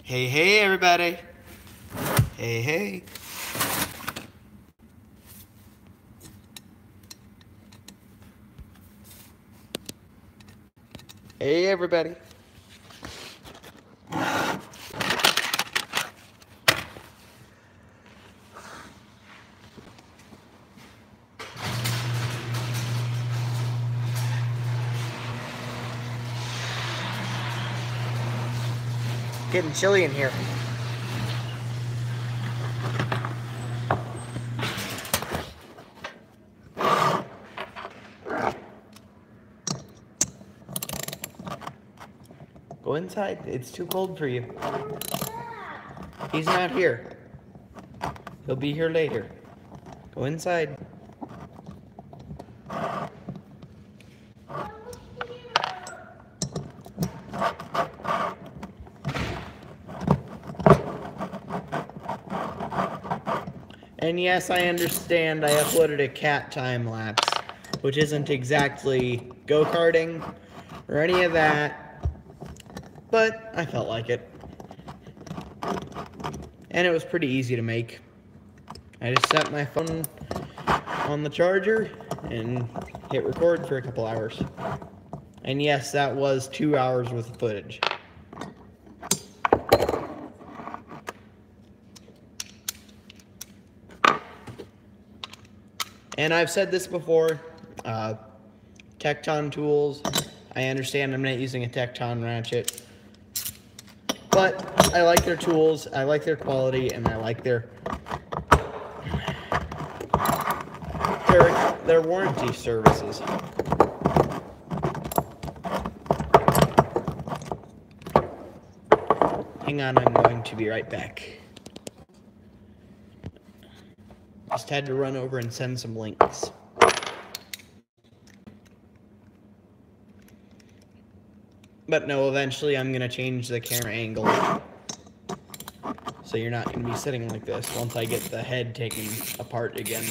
Hey, hey, everybody. Hey, hey. Hey, everybody. Getting chilly in here. Go inside. It's too cold for you. He's not here. He'll be here later. Go inside. And yes, I understand I uploaded a cat time lapse, which isn't exactly go-karting or any of that, but I felt like it. And it was pretty easy to make. I just set my phone on the charger and hit record for a couple hours. And yes, that was 2 hours worth of footage. And I've said this before, Tecton tools, I understand I'm not using a Tecton ratchet, but I like their tools, I like their quality, and I like their warranty services. Hang on, I'm going to be right back. Just had to run over and send some links. But no, eventually I'm going to change the camera angle. So you're not going to be sitting like this once I get the head taken apart again.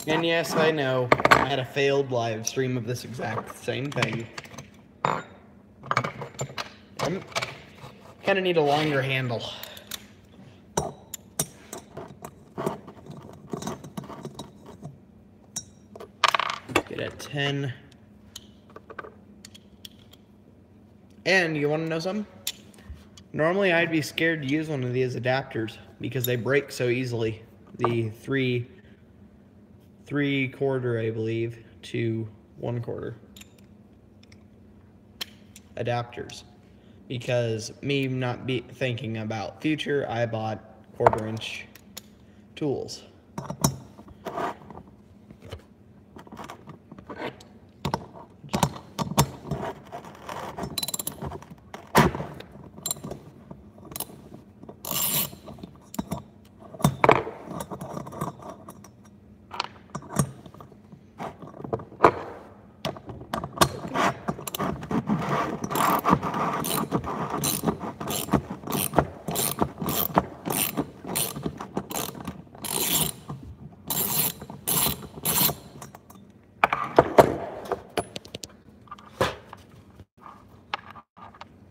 And yes, I know, I had a failed live stream of this exact same thing. I kind of need a longer handle. Get a 10. And you want to know something? Normally I'd be scared to use one of these adapters because they break so easily. The 3/4, I believe, to 1/4 adapters. Because me not thinking about future, I bought 1/4-inch tools.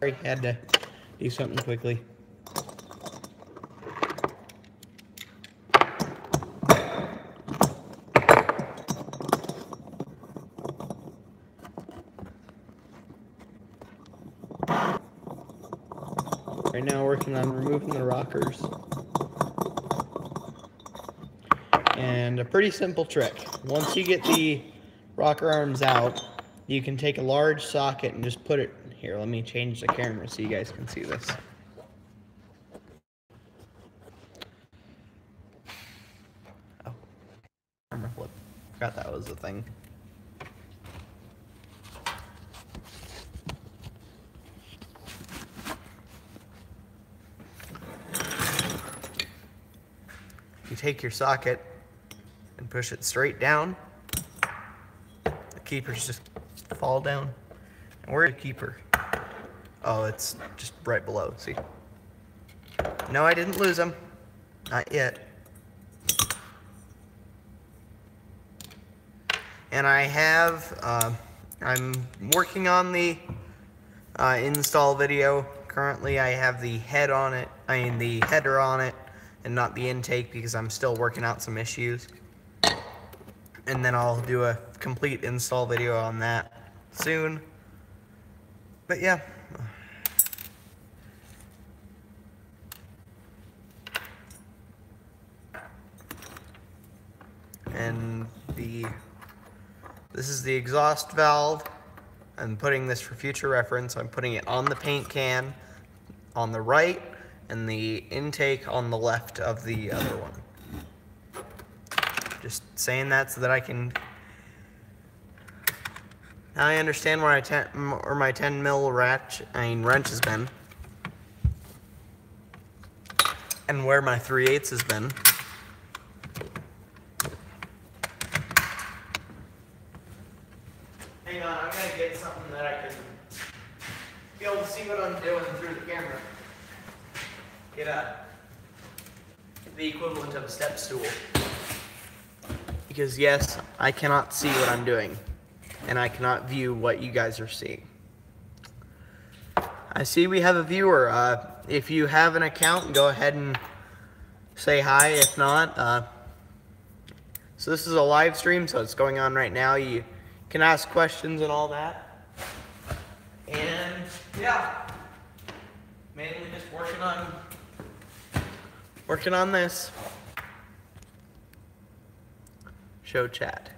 Sorry, had to do something quickly. Right now working on removing the rockers. And a pretty simple trick. Once you get the rocker arms out, you can take a large socket and just put it here. Let me change the camera so you guys can see this. Oh, camera flip. Forgot that was the thing. You take your socket and push it straight down. The keepers just fall down. And where's the keeper? Oh, it's just right below, see? No, I didn't lose them. Not yet. And I have, I'm working on the install video. Currently I have the head on it, the header on it, and not the intake because I'm still working out some issues. And then I'll do a complete install video on that soon. But yeah. And this is the exhaust valve. I'm putting this for future reference. I'm putting it on the paint can on the right and the intake on the left of the other one. Just saying that so that I can... Now I understand where my 10 mil wrench has been. And where my 3/8 has been. Hang on, I'm gonna get something that I can be able to see what I'm doing through the camera. Get the equivalent of a step stool. Because yes, I cannot see what I'm doing. And I cannot view what you guys are seeing. I see we have a viewer. If you have an account, go ahead and say hi. If not, so this is a live stream, so it's going on right now. You can ask questions and all that. And yeah, mainly just working on this. Show chat.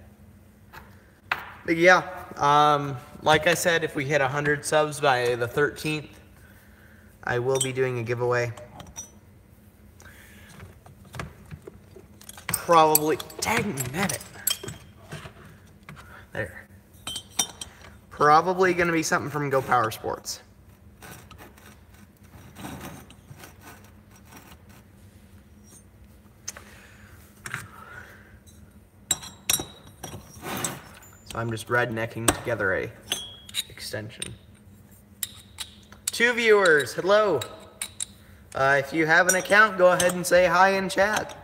But yeah, like I said, if we hit 100 subs by the 13th, I will be doing a giveaway. Probably, dang it. There. Probably gonna be something from Go Power Sports. So I'm just rednecking together a extension. 2 viewers, hello. If you have an account, go ahead and say hi in chat.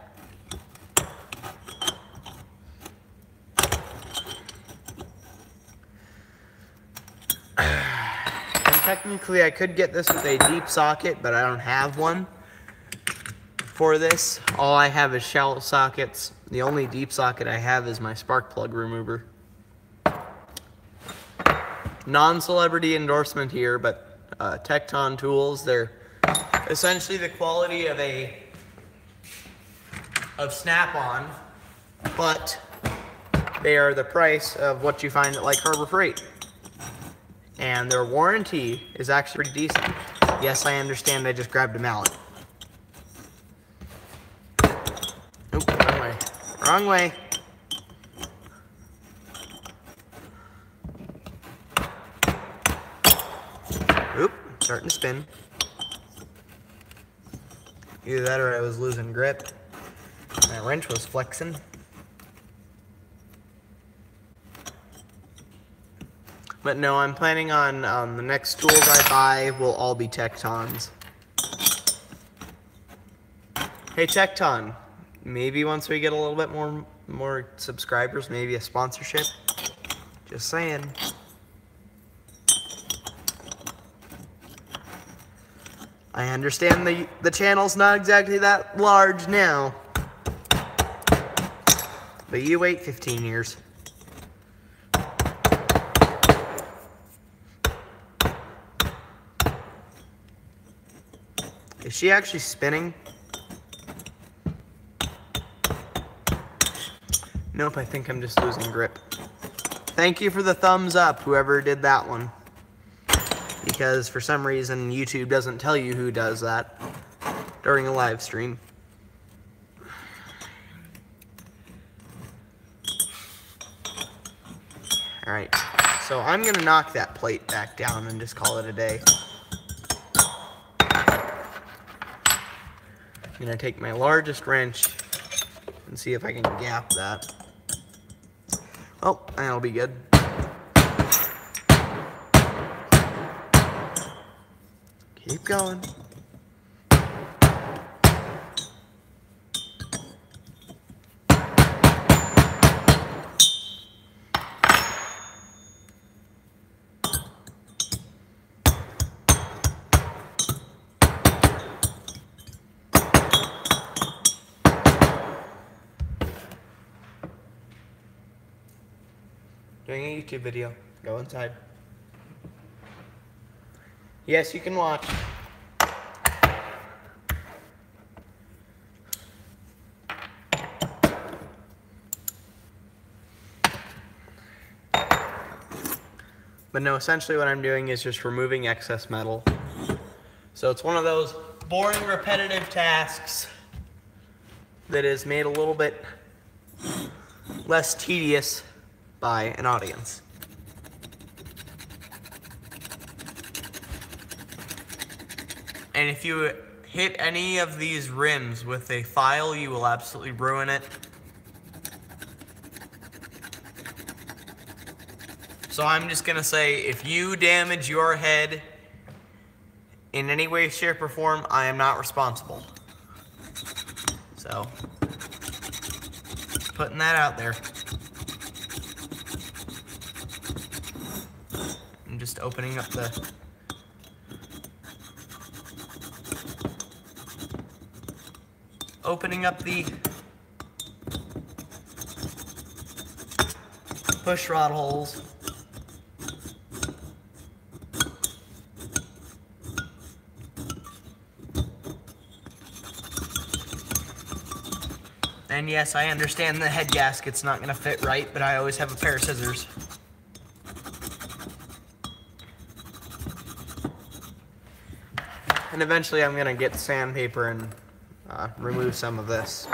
And technically I could get this with a deep socket, but I don't have one for this. All I have is shallow sockets. The only deep socket I have is my spark plug remover. Non-celebrity endorsement here, but Tecton tools, they're essentially the quality of Snap-on, but they are the price of what you find at like Harbor Freight. And their warranty is actually pretty decent. Yes, I understand I just grabbed a mallet. Oop, wrong way. Wrong way. Oop, starting to spin. Either that or I was losing grip. My wrench was flexing. But no, I'm planning on the next tools I buy will all be Tectons. Hey Tecton, maybe once we get a little bit more subscribers, maybe a sponsorship. Just saying. I understand the channel's not exactly that large now. But you wait 15 years. Is she actually spinning? Nope, I think I'm just losing grip. Thank you for the thumbs up, whoever did that one. Because for some reason, YouTube doesn't tell you who does that during a live stream. Alright, so I'm gonna knock that plate back down and just call it a day. I'm gonna take my largest wrench and see if I can gap that. Oh, that'll be good. Keep going. doing a YouTube video. Go inside. Yes, you can watch. But no, essentially what I'm doing is just removing excess metal. So it's one of those boring, repetitive tasks that is made a little bit less tedious by an audience. And if you hit any of these rims with a file, you will absolutely ruin it. So I'm just gonna say, if you damage your head in any way, shape, or form, I am not responsible. So, putting that out there. I'm just opening up the push rod holes. And yes, I understand the head gasket's not gonna fit right, but I always have a pair of scissors. And eventually I'm gonna get sandpaper and remove some of this.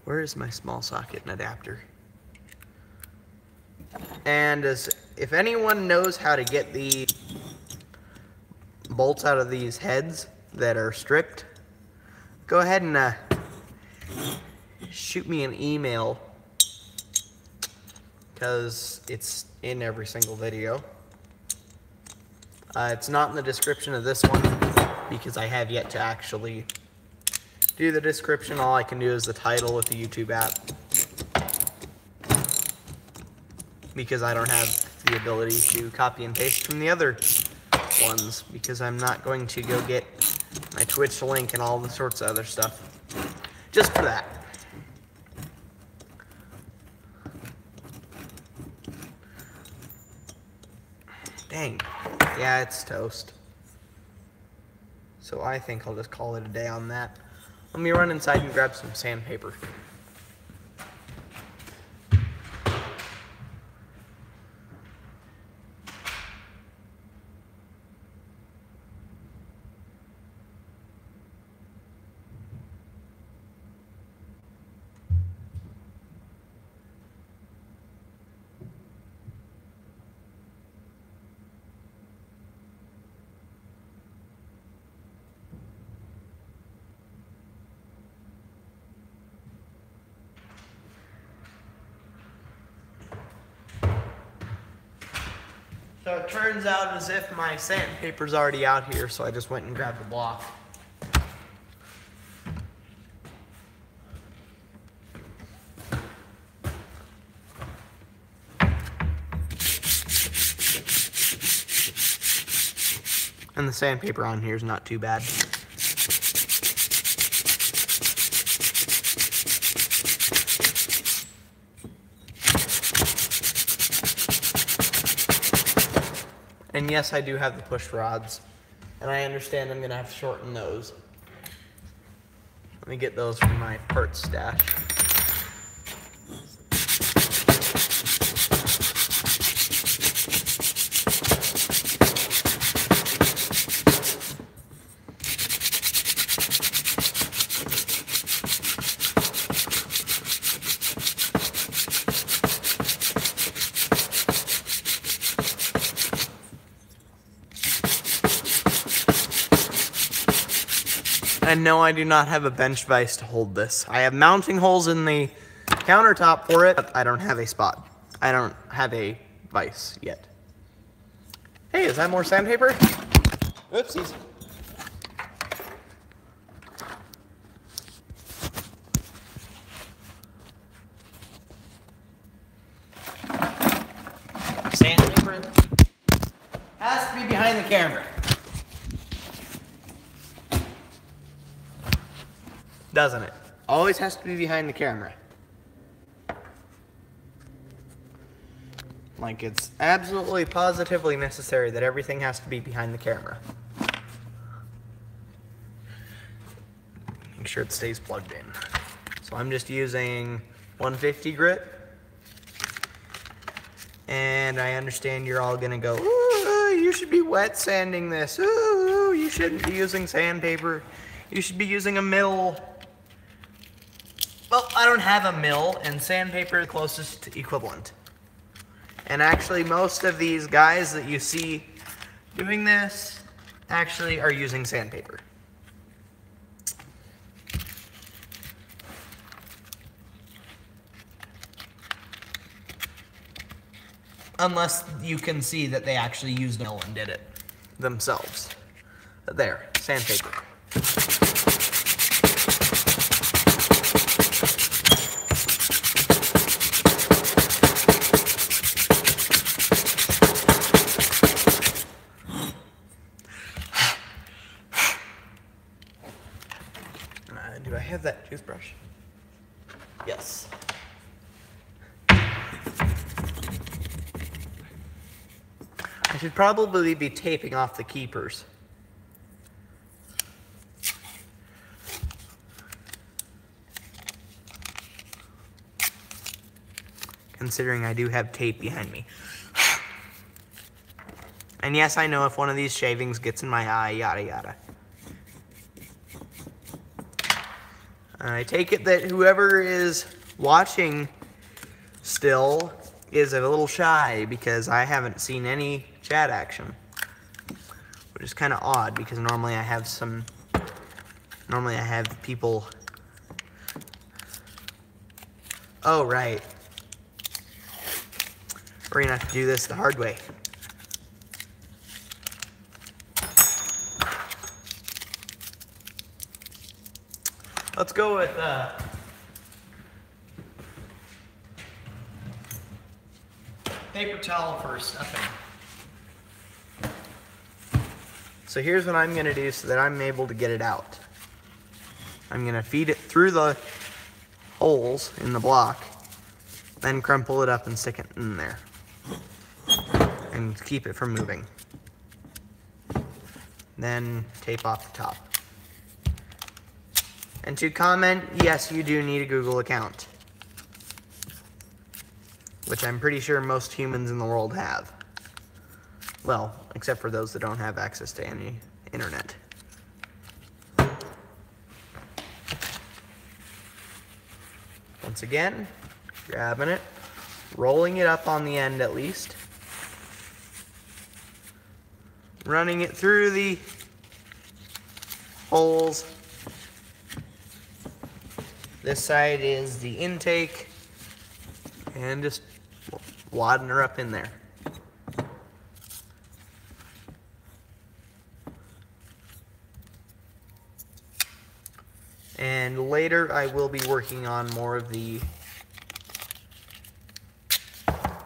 Where is my small socket and adapter? And if anyone knows how to get the bolts out of these heads that are stripped, go ahead and shoot me an email, because it's in every single video. It's not in the description of this one because I have yet to actually do the description. All I can do is the title with the YouTube app, because I don't have the ability to copy and paste from the other ones, because I'm not going to go get my Twitch link and all the sorts of other stuff just for that. Dang. Yeah, it's toast. So I think I'll just call it a day on that. Let me run inside and grab some sandpaper. So it turns out as if my sandpaper's already out here, so I just went and grabbed the block. And the sandpaper on here is not too bad. And yes, I do have the push rods, and I understand I'm gonna have to shorten those. Let me get those from my parts stash. And no, I do not have a bench vise to hold this. I have mounting holes in the countertop for it, but I don't have a spot. I don't have a vise yet. Hey, is that more sandpaper? Oopsies. Sandpaper has to be behind the camera. Doesn't it? Always has to be behind the camera. Like, it's absolutely positively necessary that everything has to be behind the camera. Make sure it stays plugged in. So I'm just using 150 grit. And I understand you're all gonna go, ooh, you should be wet sanding this. Ooh, you shouldn't be using sandpaper. You should be using a mill. Well, I don't have a mill, and sandpaper is the closest equivalent. And actually, most of these guys that you see doing this actually are using sandpaper. Unless you can see that they actually used a mill and did it themselves. There, sandpaper. Do I have that toothbrush? Yes. I should probably be taping off the keepers. Considering I do have tape behind me. And yes, I know if one of these shavings gets in my eye, yada yada. I take it that whoever is watching still is a little shy because I haven't seen any chat action, which is kind of odd because normally I have people. Oh, right. We're gonna have to do this the hard way. Let's go with paper towel for stuffing. So here's what I'm going to do so that I'm able to get it out. I'm going to feed it through the holes in the block, then crumple it up and stick it in there, and keep it from moving. Then tape off the top. And to comment, yes, you do need a Google account, which I'm pretty sure most humans in the world have. Well, except for those that don't have access to any internet. Once again, grabbing it, rolling it up on the end at least, running it through the holes. This side is the intake, and just wadding her up in there. And later I will be working on more of the...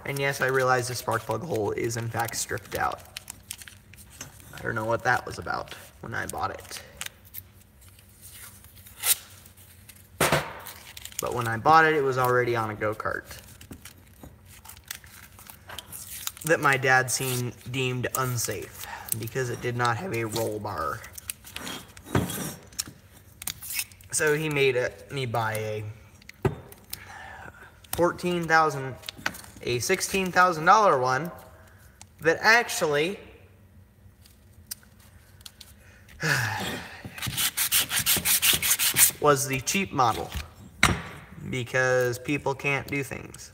And yes, I realize the spark plug hole is in fact stripped out. I don't know what that was about when I bought it. But when I bought it, it was already on a go-kart that my dad deemed unsafe because it did not have a roll bar. So he made me buy a $16,000 one that actually was the cheap model because people can't do things.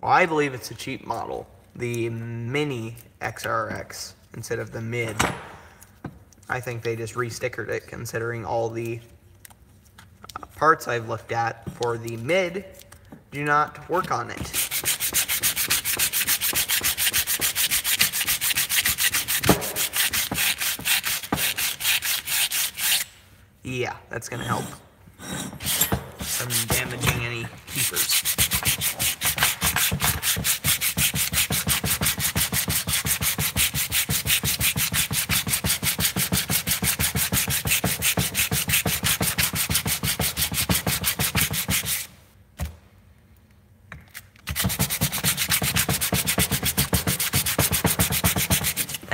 Well, I believe it's a cheap model, the Mini XRX instead of the Mid. I think they just re-stickered it considering all the parts I've looked at for the Mid do not work on it. Yeah, that's gonna help from damaging any keepers.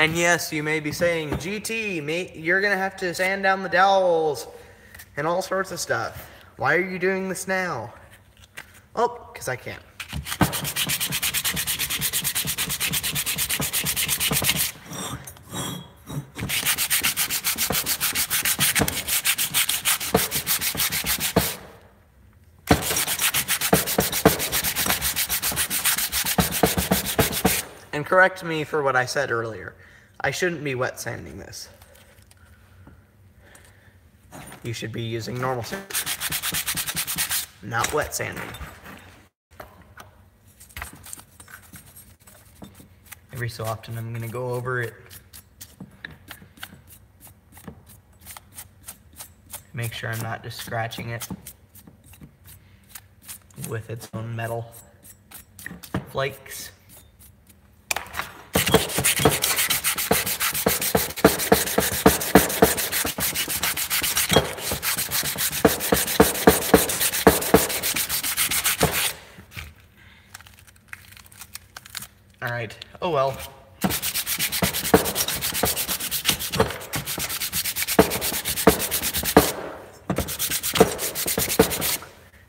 And yes, you may be saying, GT, you're gonna have to sand down the dowels and all sorts of stuff. Why are you doing this now? Oh, because I can. And correct me for what I said earlier. I shouldn't be wet sanding this. You should be using normal sand, not wet sanding. Every so often I'm going to go over it. Make sure I'm not just scratching it with its own metal flakes. All right, oh well.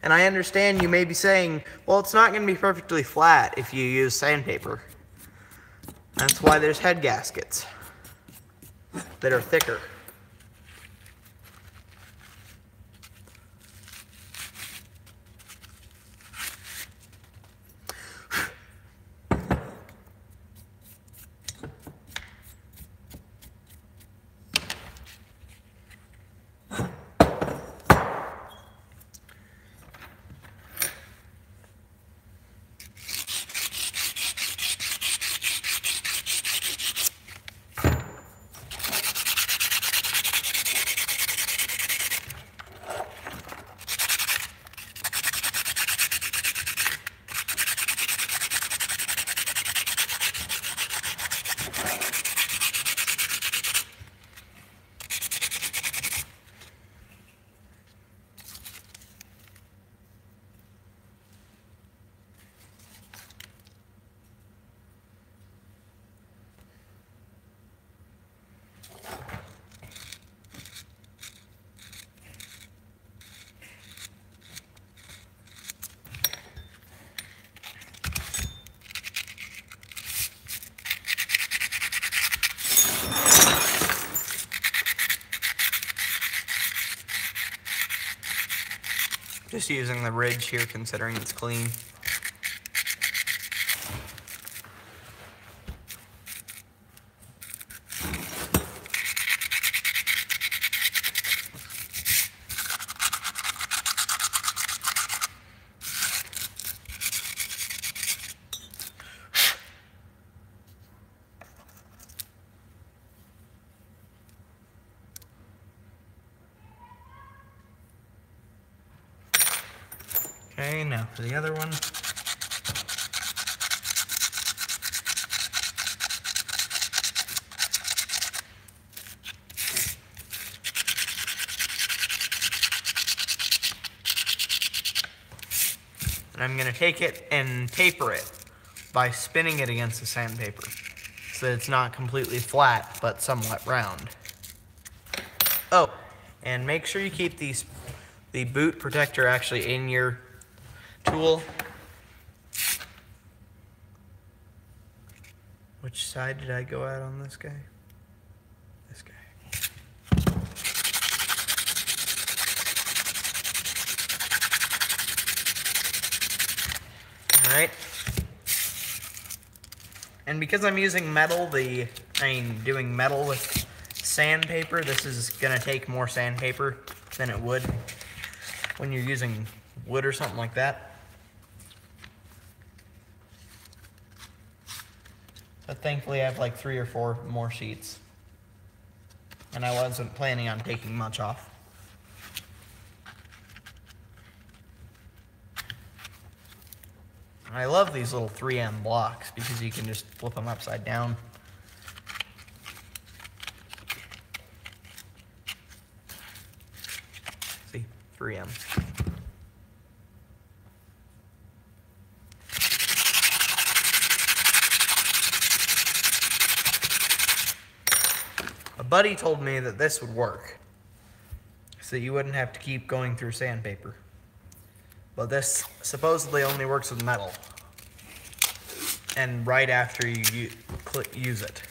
And I understand you may be saying, well, it's not going to be perfectly flat if you use sandpaper. That's why there's head gaskets that are thicker. Just using the ridge here, considering it's clean. Okay, now for the other one. And I'm going to take it and taper it by spinning it against the sandpaper so that it's not completely flat but somewhat round. Oh, and make sure you keep the boot protector actually in your tool. Which side did I go out on this guy? This guy. All right. And because I'm using metal, doing metal with sandpaper, this is gonna take more sandpaper than it would when you're using wood or something like that. But thankfully I have like 3 or 4 more sheets. And I wasn't planning on taking much off. I love these little 3M blocks because you can just flip them upside down. See, 3M. A buddy told me that this would work, so you wouldn't have to keep going through sandpaper. But this supposedly only works with metal, and right after you use it.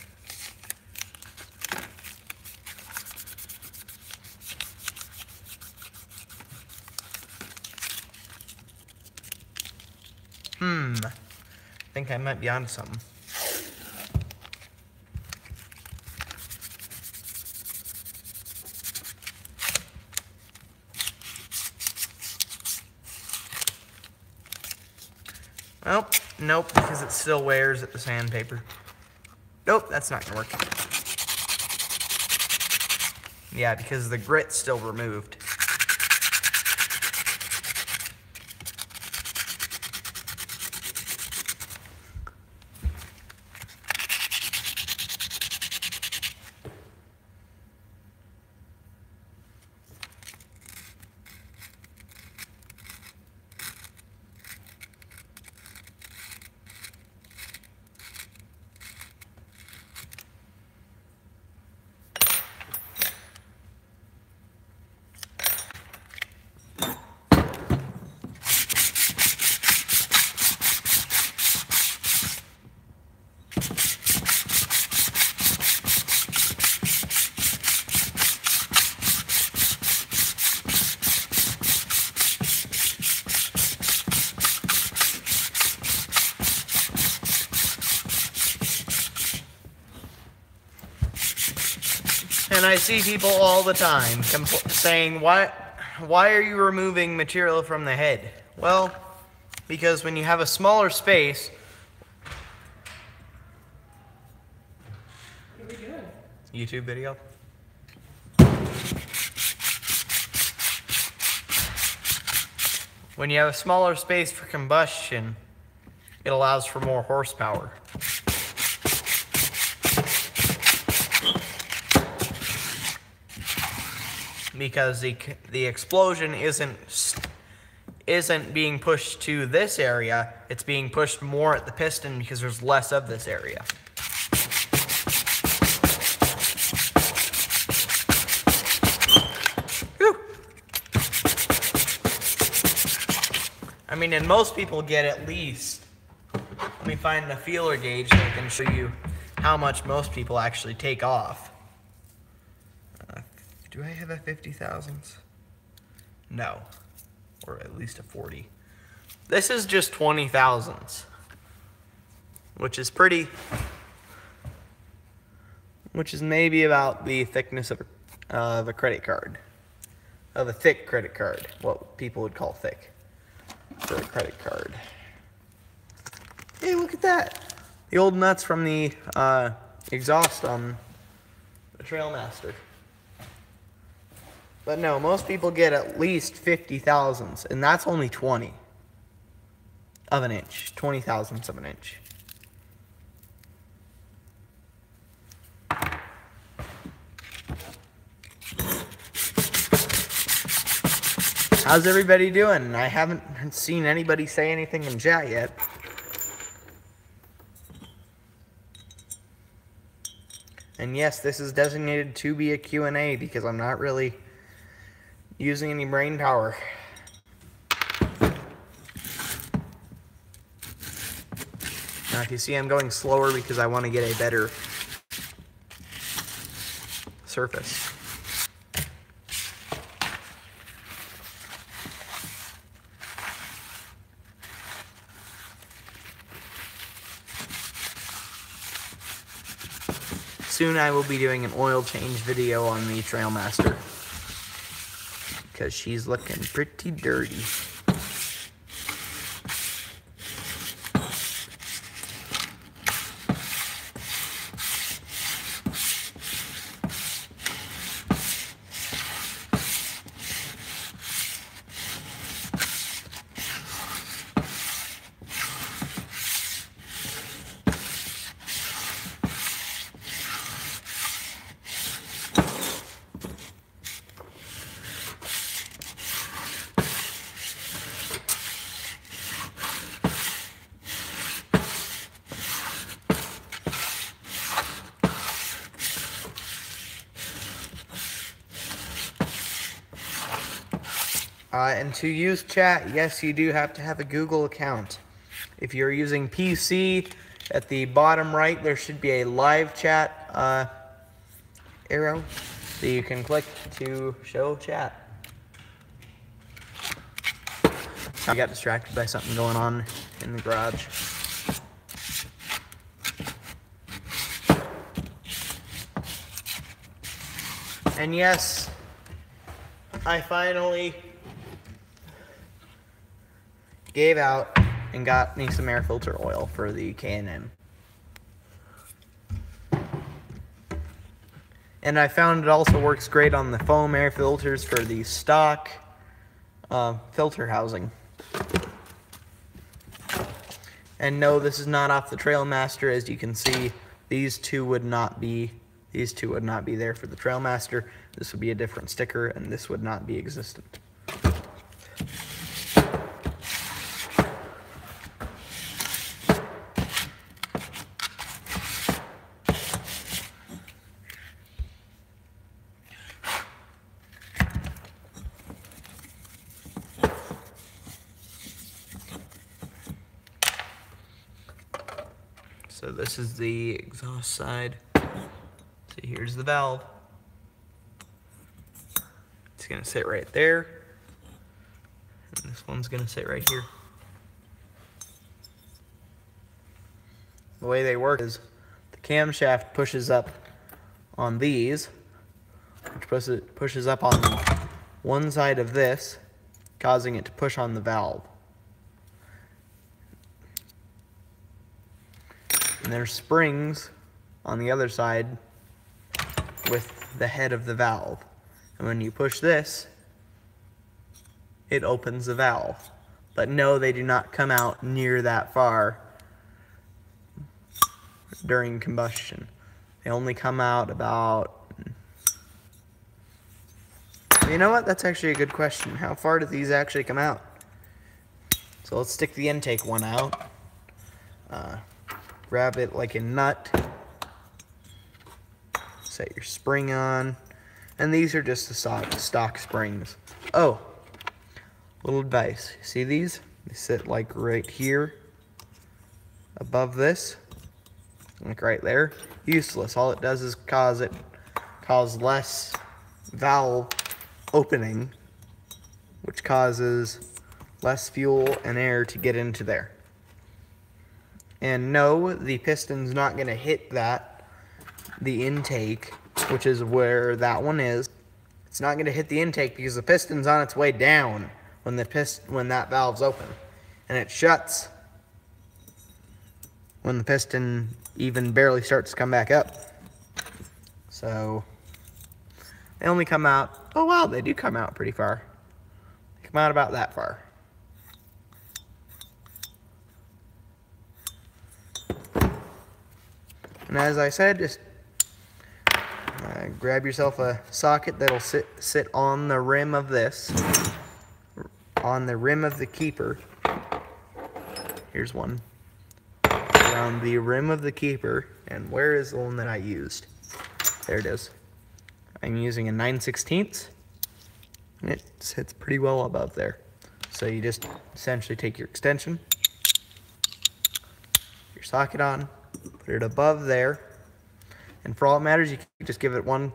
I think I might be onto something. Well, nope, because it still wears at the sandpaper. Nope, that's not gonna work. Yeah, because the grit's still removed. And I see people all the time saying, why are you removing material from the head? Well, because when you have a smaller space... What are we doing? YouTube video. When you have a smaller space for combustion, it allows for more horsepower. Because the explosion isn't being pushed to this area, it's being pushed more at the piston because there's less of this area. Whew. I mean, and most people get at least, let me find a feeler gauge that I can show you how much most people actually take off. Do I have a 50 thousandths? No, or at least a 40. This is just 20 thousandths, which is maybe about the thickness of a credit card, of a thick credit card, what people would call thick for a credit card. Hey, look at that! The old nuts from the exhaust on the Trailmaster. But no, most people get at least 50 thousandths, and that's only 20 of an inch, 20 thousandths of an inch. How's everybody doing? I haven't seen anybody say anything in chat yet. And yes, this is designated to be a Q&A because I'm not really using any brain power. Now, if you see, I'm going slower because I want to get a better surface. Soon I will be doing an oil change video on the Trailmaster, because she's looking pretty dirty. And to use chat, yes, you do have to have a Google account. If you're using PC, at the bottom right, there should be a live chat arrow that you can click to show chat. I got distracted by something going on in the garage. And yes, I finally gave out and got me some air filter oil for the K&N. And I found it also works great on the foam air filters for the stock filter housing. And no, this is not off the Trailmaster. As you can see, these two would not be there for the Trailmaster. This would be a different sticker, and this would not be existent. So this is the exhaust side. So here's the valve. It's gonna sit right there. And this one's gonna sit right here. The way they work is the camshaft pushes up on these, which pushes up on one side of this, causing it to push on the valve. And there's springs on the other side with the head of the valve. And when you push this, it opens the valve. But no, they do not come out near that far during combustion. They only come out about... You know what? That's actually a good question. How far do these actually come out? So let's stick the intake one out. Grab it like a nut. Set your spring on. And these are just the stock springs. Oh, little advice. See these? They sit like right here. Above this. Like right there. Useless. All it does is cause less valve opening, which causes less fuel and air to get into there. And no, the piston's not going to hit the intake, which is where that one is. It's not going to hit the intake because the piston's on its way down when that valve's open. And it shuts when the piston even barely starts to come back up. So they only come out, oh wow, they do come out pretty far. They come out about that far. And as I said, just grab yourself a socket that'll sit on the rim of this, on the rim of the keeper. Here's one. Around the rim of the keeper. And where is the one that I used? There it is. I'm using a 9/16, and it sits pretty well above there. So you just essentially take your extension, your socket on, put it above there, and for all it matters, you can just give it one,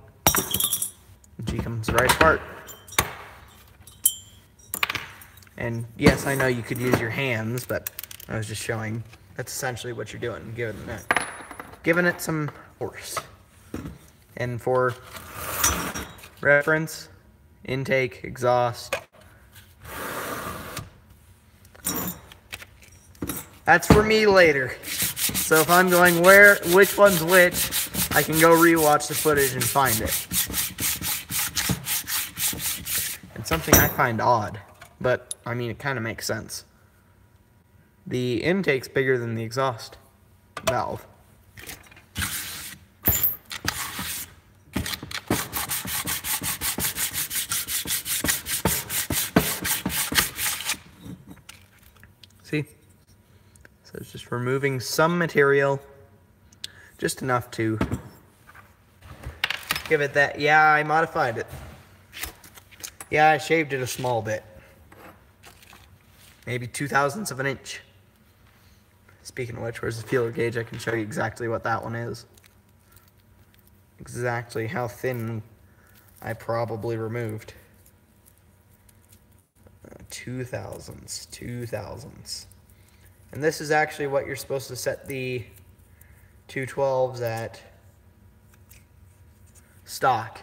and she comes right apart. And yes, I know you could use your hands, but I was just showing that's essentially what you're doing, giving it some force. And for reference, intake, exhaust. That's for me later. So if I'm going which one's which, I can go rewatch the footage and find it. It's something I find odd, but I mean, it kind of makes sense. The intake's bigger than the exhaust valve. See? So it's just removing some material, just enough to give it that. Yeah, I modified it. Yeah, I shaved it a small bit. maybe 2/1000ths of an inch. Speaking of which, where's the feeler gauge? I can show you exactly what that one is. Exactly how thin I probably removed. 2/1000ths. And this is actually what you're supposed to set the 212s at stock,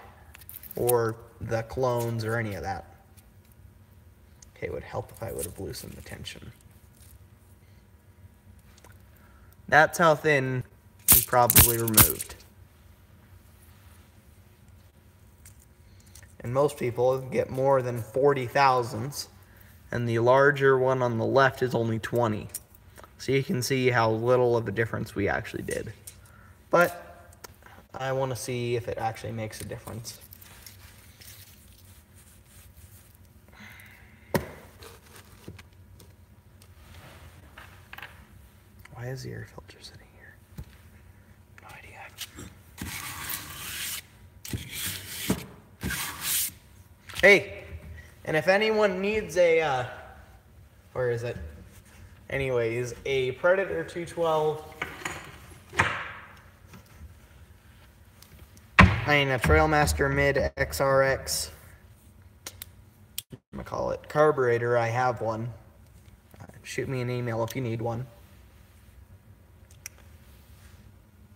or the clones, or any of that. Okay, it would help if I would have loosened the tension. That's how thin we probably removed. And most people get more than 40/1000ths, and the larger one on the left is only 20. So you can see how little of a difference we actually did. But I want to see if it actually makes a difference. Why is the air filter sitting here? No idea. Hey, and if anyone needs a, where is it? Anyways, a Predator 212, a Trailmaster Mid XRX, I'm gonna call it carburetor, I have one. Shoot me an email if you need one.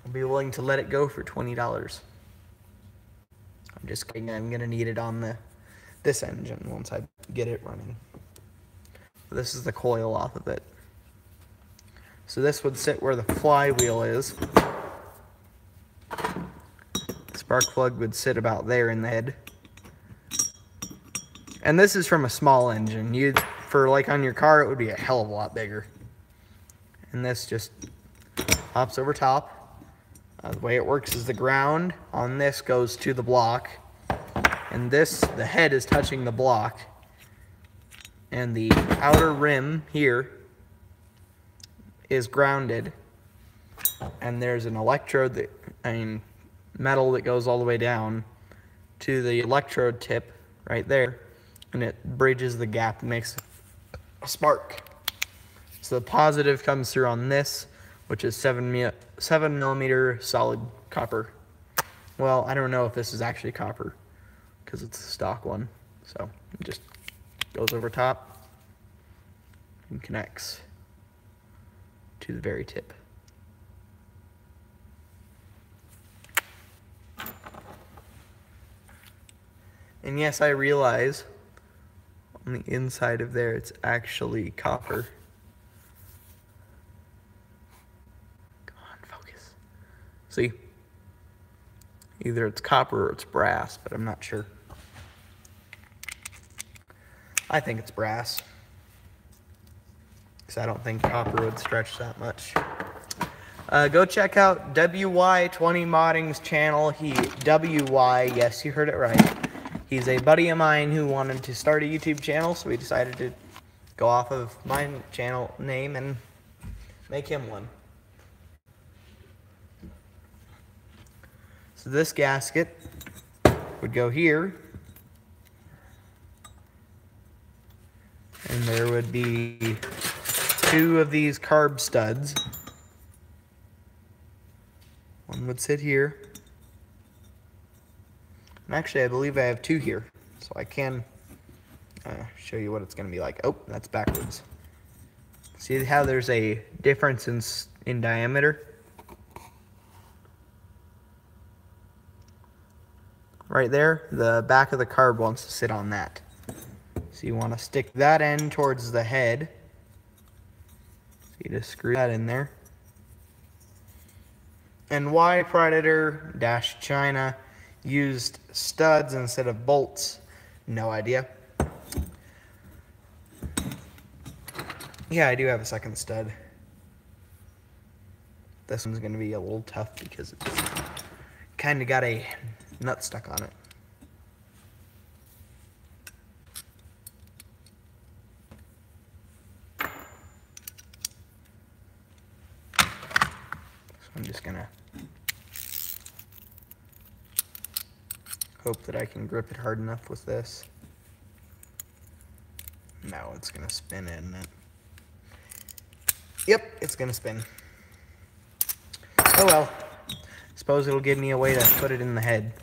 I'll be willing to let it go for $20. I'm just kidding, I'm gonna need it on this engine once I get it running. This is the coil off of it. So this would sit where the flywheel is. Spark plug would sit about there in the head. And this is from a small engine. For like on your car, it would be a hell of a lot bigger. And this just pops over top. The way it works is the ground on this goes to the block. And this, the head is touching the block. And the outer rim here is grounded, and there's an electrode metal that goes all the way down to the electrode tip right there, and it bridges the gap and makes a spark. So the positive comes through on this, which is 7mm solid copper. Well, I don't know if this is actually copper because it's a stock one, so it just goes over top and connects to the very tip. And yes, I realize on the inside of there it's actually copper. Come on, focus. See? Either it's copper or it's brass, but I'm not sure. I think it's brass, because I don't think copper would stretch that much. Go check out WY20 Modding's channel. WY, yes, you heard it right. He's a buddy of mine who wanted to start a YouTube channel, so we decided to go off of my channel name and make him one. So this gasket would go here, and there would be 2 of these carb studs. One would sit here. And actually, I believe I have 2 here. So I can show you what it's going to be like. Oh, that's backwards. See how there's a difference in diameter? Right there, the back of the carb wants to sit on that. So you want to stick that end towards the head. So you just screw that in there. And why Predator-China used studs instead of bolts, no idea. Yeah, I do have a second stud. This one's going to be a little tough because it's kind of got a nut stuck on it. So I'm just going to hope that I can grip it hard enough with this. No, it's going to spin in it. Yep, it's gonna spin. Oh well. Suppose it'll give me a way to put it in the head.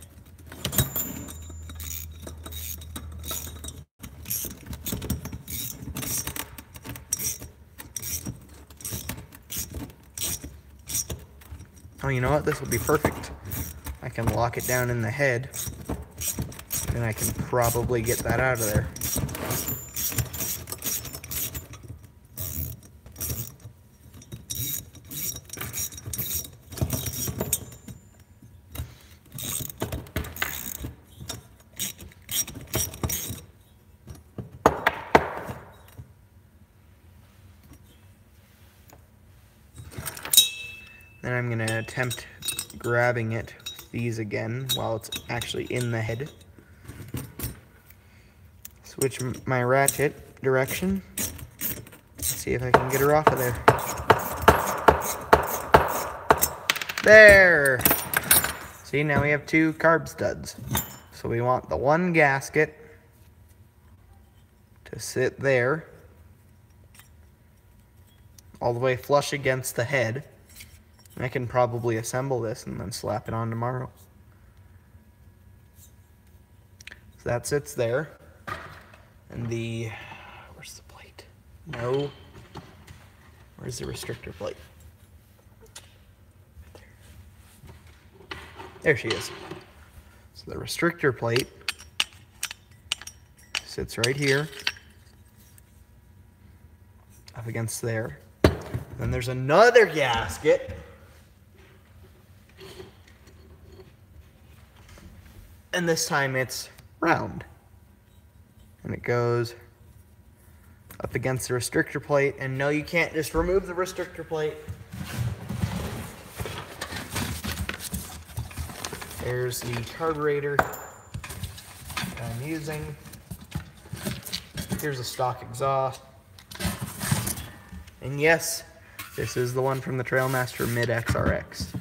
Oh, you know what? This will be perfect. I can lock it down in the head, and I can probably get that out of there. Then I'm going to attempt grabbing it with these again while it's actually in the head. Switch my ratchet direction. See if I can get her off of there. There! See, now we have 2 carb studs. So we want the one gasket to sit there, all the way flush against the head. I can probably assemble this and then slap it on tomorrow. So that sits there. And where's the plate? No. Where's the restrictor plate? There she is. So the restrictor plate sits right here, up against there. Then there's another gasket. And this time it's round. And it goes up against the restrictor plate. And no, you can't just remove the restrictor plate. There's the carburetor that I'm using. Here's a stock exhaust. And yes, this is the one from the Trailmaster Mid XRX.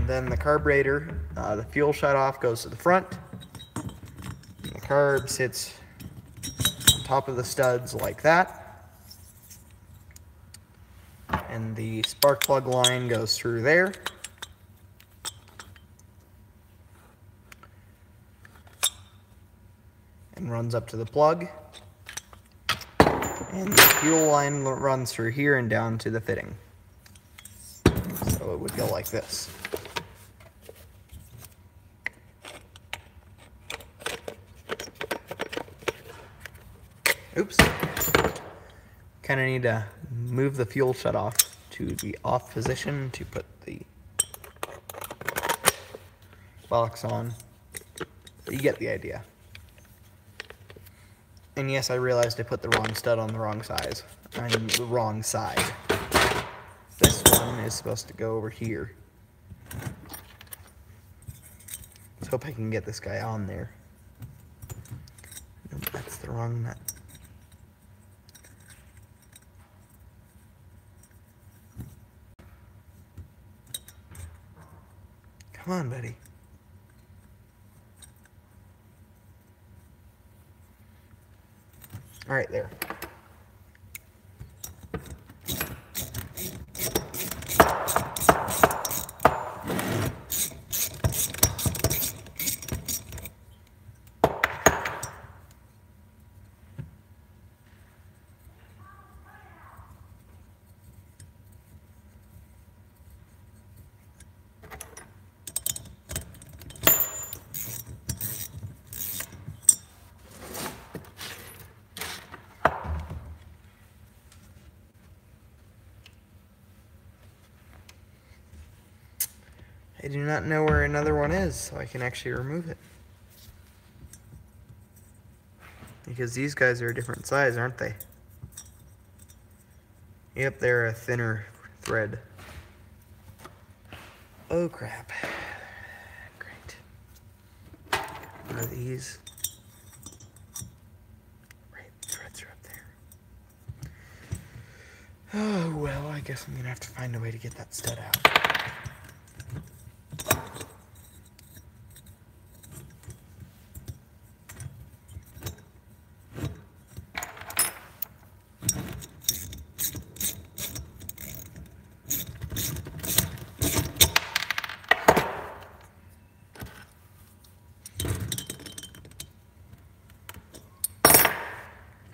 Then the carburetor, the fuel shutoff goes to the front. And the carb sits on top of the studs like that. And the spark plug line goes through there. And runs up to the plug. And the fuel line runs through here and down to the fitting. So it would go like this. Oops. Kind of need to move the fuel shutoff to the off position to put the box on. But you get the idea. And yes, I realized I put the wrong stud on the wrong size. I'm the wrong side. This one is supposed to go over here. Let's hope I can get this guy on there. Nope, that's the wrong nut. Come on, buddy. All right, there. I do not know where another one is, so I can actually remove it. Because these guys are a different size, aren't they? Yep, they're a thinner thread. Oh crap. Great. What are these? Right, threads are up there. Oh well, I guess I'm gonna have to find a way to get that stud out.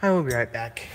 I will be right back.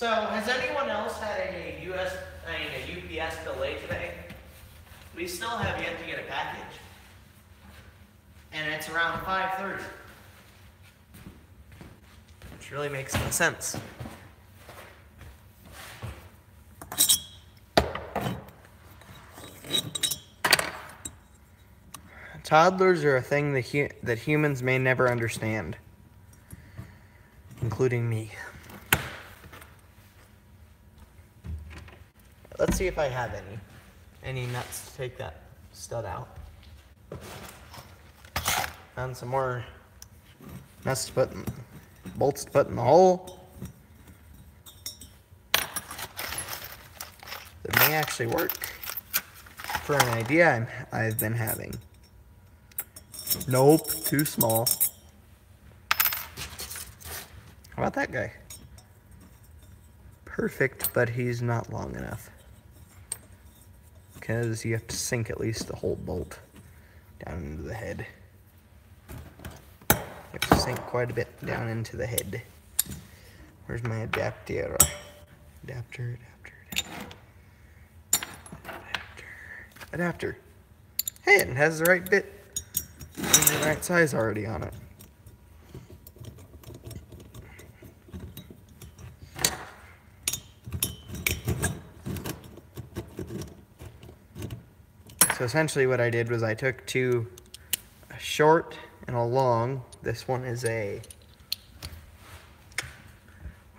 So, has anyone else had a UPS delay today? We still have yet to get a package. And it's around 5:30. Which really makes no sense. Toddlers are a thing that humans may never understand, including me. Let's see if I have any nuts to take that stud out. Found some more nuts to put in, bolts to put in the hole. That may actually work for an idea I've been having. Nope, too small. How about that guy? Perfect, but he's not long enough. Because you have to sink at least the whole bolt down into the head. You have to sink quite a bit down into the head. Where's my adapter? Adapter. Hey, it has the right bit. The right size already on it. So essentially what I did was I took a short and a long. This one is where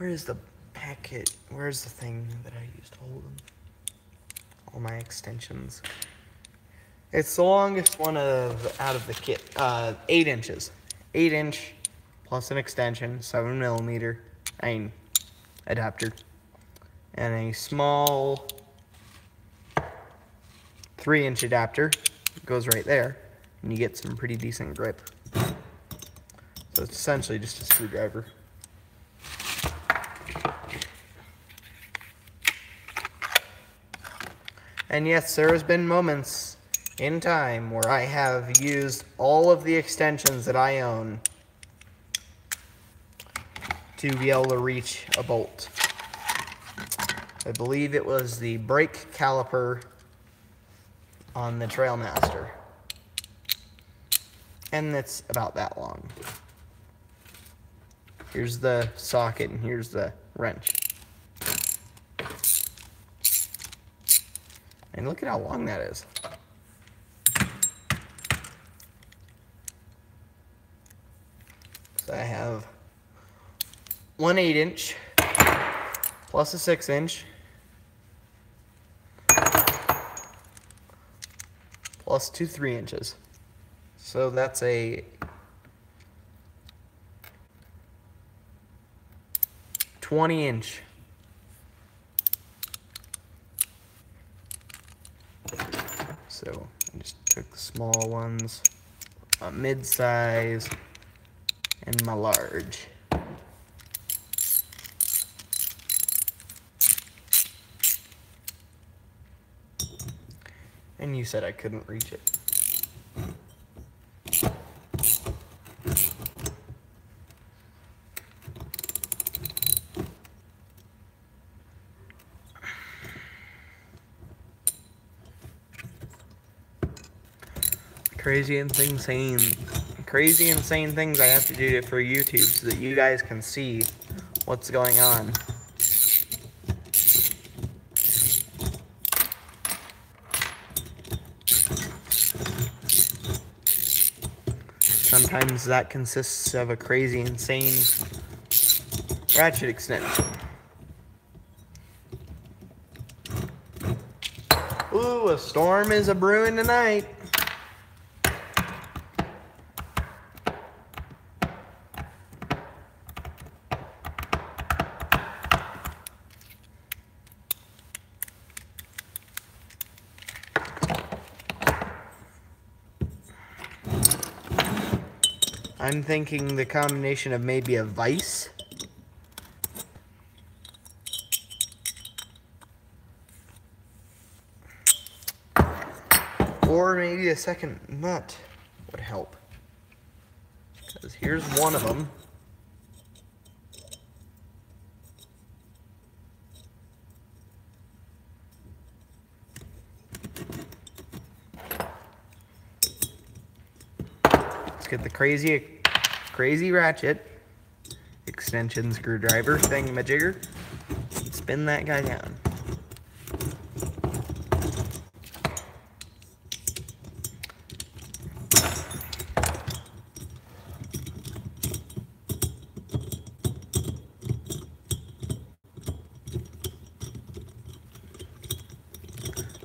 is the packet? Where's the thing that I used to hold them? All my extensions. It's the longest one out of the kit. 8 inches. 8 inch plus an extension, 7mm adapter. And a small 3-inch adapter goes right there, and you get some pretty decent grip. So it's essentially just a screwdriver. And yes, there has been moments in time where I have used all of the extensions that I own to be able to reach a bolt. I believe it was the brake caliper on the Trailmaster. And it's about that long. Here's the socket and here's the wrench. And look at how long that is. So I have one 8-inch plus a 6-inch plus 2 3-inches. So that's a 20-inch. So I just took the small ones, a mid-size, and my large. And you said I couldn't reach it. Crazy insane things I have to do for YouTube so that you guys can see what's going on. Sometimes that consists of a crazy insane ratchet extension. Ooh, a storm is a-brewing tonight. I'm thinking the combination of maybe a vise or maybe a second nut would help. Because here's one of them. get the crazy ratchet extension screwdriver thingamajigger. Spin that guy down.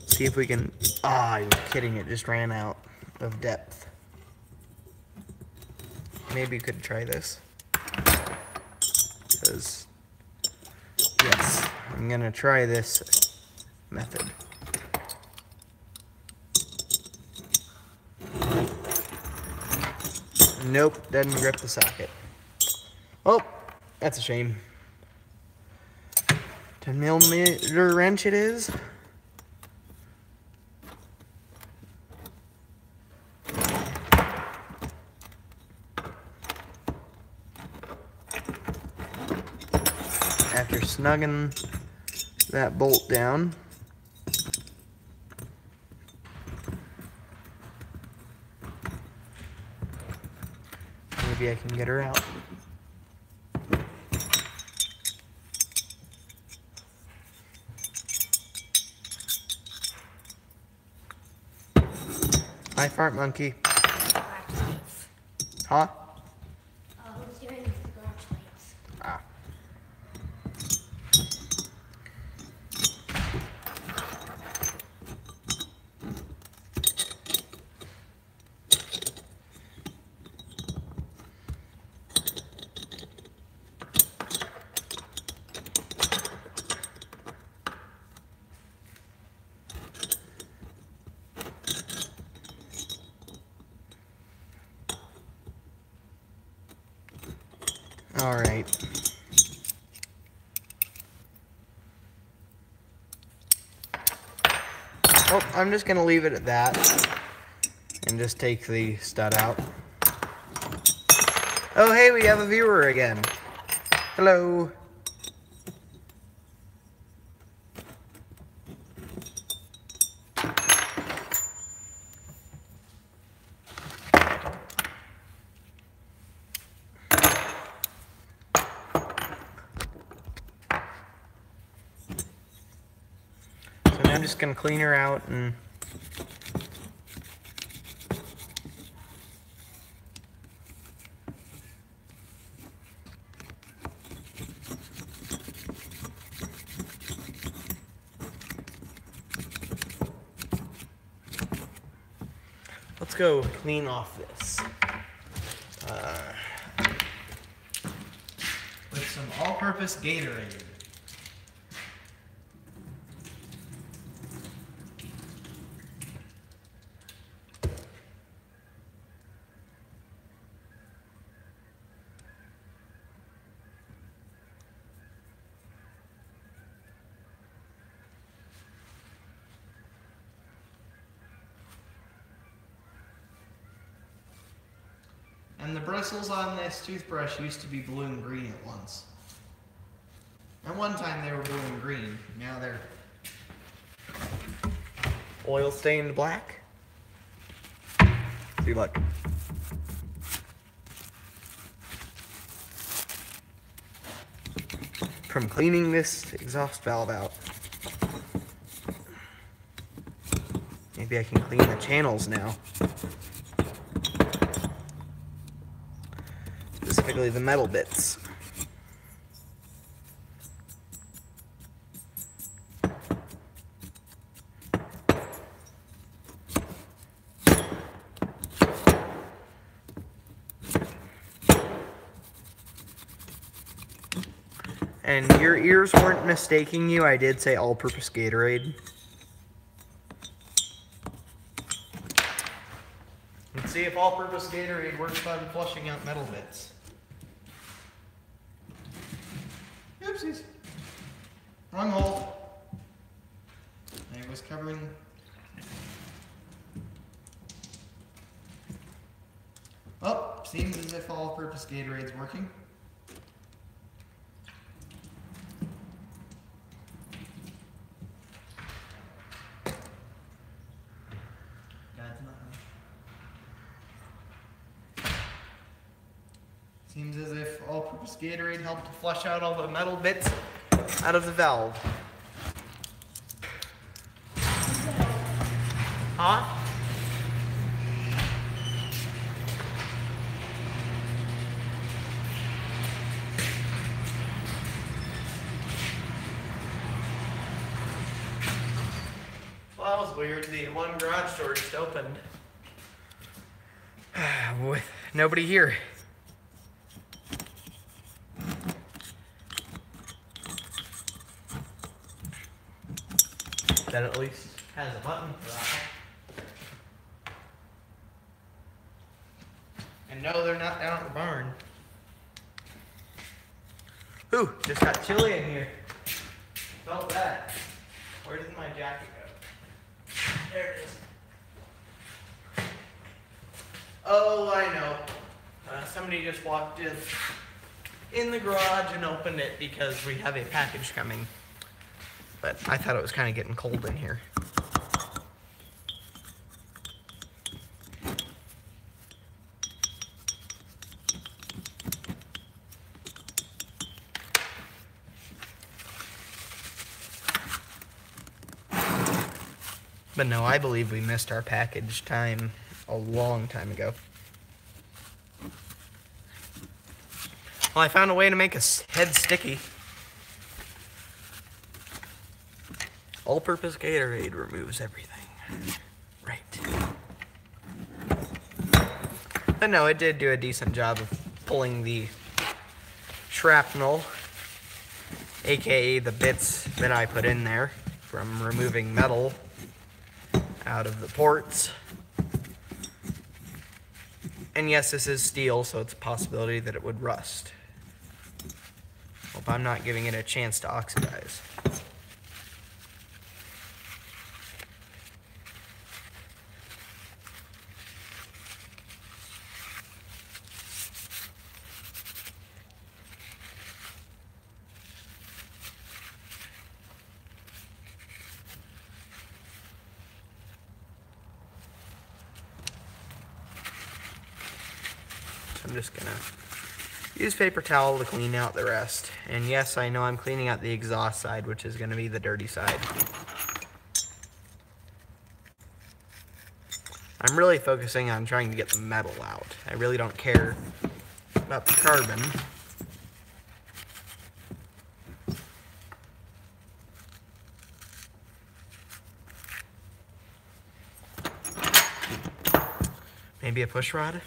See if we can. Ah, you're kidding! It just ran out of depth. Maybe you could try this. Because yes, I'm gonna try this method. Nope, doesn't grip the socket. Oh, that's a shame. 10mm wrench it is. After snugging that bolt down, maybe I can get her out. Hi, fart monkey. Huh? Who's doing the garage lights? Ah. All right. Oh, I'm just gonna leave it at that and just take the stud out. Oh, hey, we have a viewer again. Hello. So now I'm just gonna clean her out and let's go clean off this with some all-purpose Gatorade. And the bristles on this toothbrush used to be blue and green at once. At one time they were blue and green. Now they're oil stained black. See, look. From cleaning this exhaust valve out. Maybe I can clean the channels now. Specifically the metal bits. And your ears weren't mistaking you, I did say all-purpose Gatorade. Let's see if all-purpose Gatorade works on flushing out metal bits. Oopsies. Wrong hole. I was covering. Oh, seems as if all-purpose Gatorade's working. Seems as if all-purpose Gatorade helped to flush out all the metal bits out of the valve. Huh? Well, that was weird. The one garage door just opened. With nobody here. That at least has a button for that. And no, they're not down at the barn. Ooh, just got chilly in here. Felt that. Where did my jacket go? There it is. Oh, I know. Somebody just walked in the garage and opened it because we have a package coming. But I thought it was kind of getting cold in here. But no, I believe we missed our package time a long time ago. Well, I found a way to make a head sticky. All-purpose Gatorade removes everything. Right. But no, it did do a decent job of pulling the shrapnel, aka the bits that I put in there, from removing metal out of the ports. And yes, this is steel, so it's a possibility that it would rust. Hope I'm not giving it a chance to oxidize. I'm just gonna use paper towel to clean out the rest. And yes, I know I'm cleaning out the exhaust side, which is gonna be the dirty side. I'm really focusing on trying to get the metal out. I really don't care about the carbon. Maybe a push rod?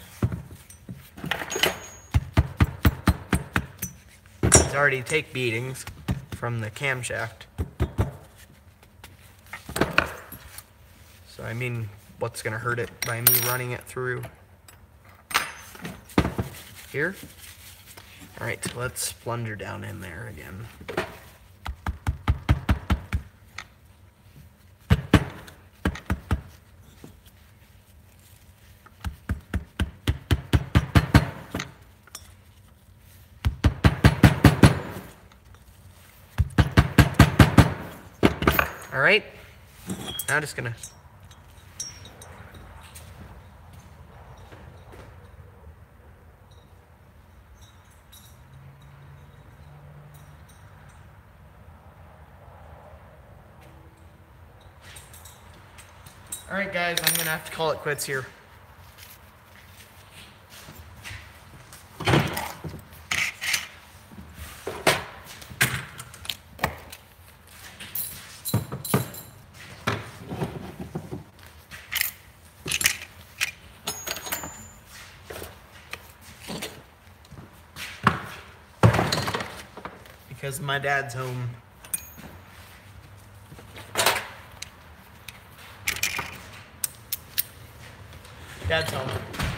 These already take beatings from the camshaft. So I mean, what's gonna hurt it by me running it through here? All right, so let's plunger down in there again. All right, now I'm just gonna All right, guys, I'm gonna have to call it quits here. Because my dad's home. Dad's home.